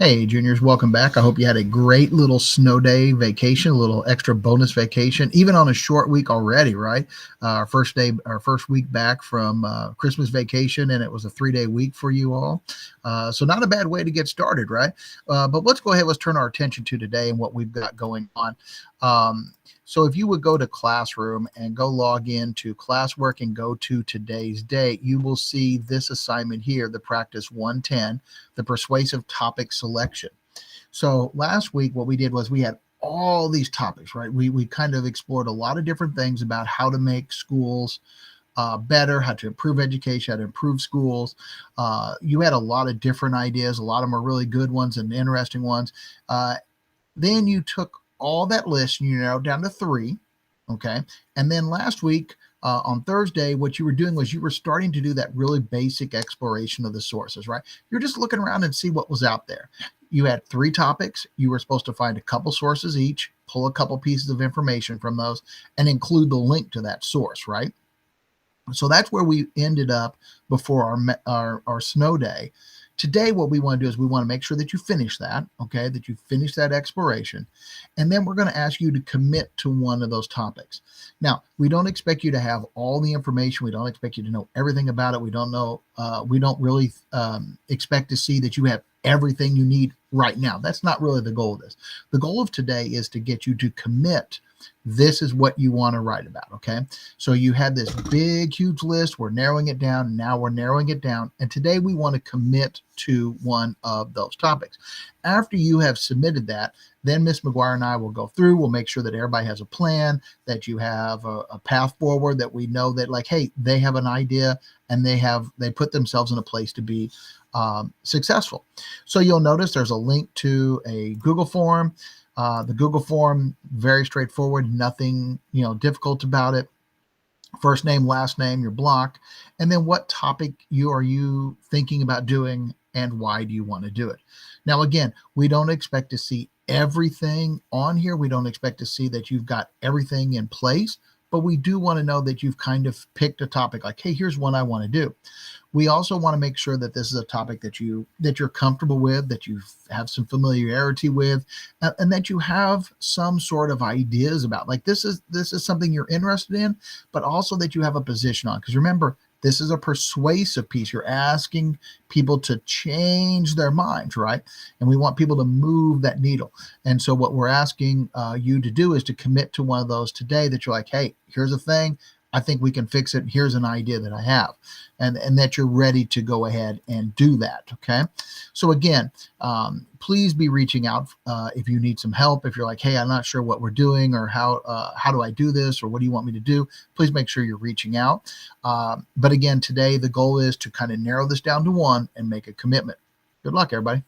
Hey, juniors, welcome back. I hope you had a great little snow day vacation, a little extra bonus vacation, even on a short week already, right? Our first week back from Christmas vacation, and it was a 3-day week for you all. So, not a bad way to get started, right? But let's go ahead, let's turn our attention to today and what we've got going on. So, if you would go to Classroom and go log into classwork and go to today's date, you will see this assignment here, the practice 110, the persuasive topic selection. So last week, what we did was we had all these topics, right? We kind of explored a lot of different things about how to make schools better, how to improve education, how to improve schools. You had a lot of different ideas. A lot of them are really good ones and interesting ones. Then you took all that list and you narrowed down to 3. Okay. And then last week, on Thursday, what you were doing was you were starting to do that really basic exploration of the sources, right? You're just looking around and see what was out there. You had 3 topics. You were supposed to find a couple sources each, pull a couple pieces of information from those, and include the link to that source, right? So that's where we ended up before our snow day. Today, what we want to do is we want to make sure that you finish that, okay, that you finish that exploration. And then we're going to ask you to commit to one of those topics. Now, we don't expect you to have all the information. We don't expect you to know everything about it. We don't really expect to see that you have everything you need right now. That's not really the goal of this. The goal of today is to get you to commit. This is what you want to write about, okay? So you had this big, huge list. We're narrowing it down. Now we're narrowing it down. And today we want to commit to one of those topics. After you have submitted that, then Miss McGuire and I will go through. We'll make sure that everybody has a plan, that you have a path forward, that we know that, like, hey, they have an idea and they put themselves in a place to be successful. So you'll notice there's a link to a Google form. The Google form, very straightforward, nothing difficult about it. First name, last name, your block, and then what topic are you thinking about doing and why do you want to do it? Now, again, we don't expect to see everything on here. We don't expect to see that you've got everything in place, but we do want to know that you've kind of picked a topic like, hey, here's one I want to do. We also want to make sure that this is a topic that you're comfortable with, that you have some familiarity with, and that you have some sort of ideas about. Like this is something you're interested in, but also that you have a position on. Because remember, this is a persuasive piece. You're asking people to change their minds, right? And we want people to move that needle. And so what we're asking you to do is to commit to one of those today that you're like, hey, here's a thing. I think we can fix it. Here's an idea that I have, and that you're ready to go ahead and do that. Okay. So again, please be reaching out if you need some help. If you're like, hey, I'm not sure what we're doing or how do I do this or what do you want me to do? Please make sure you're reaching out. But again, today the goal is to kind of narrow this down to one and make a commitment. Good luck, everybody.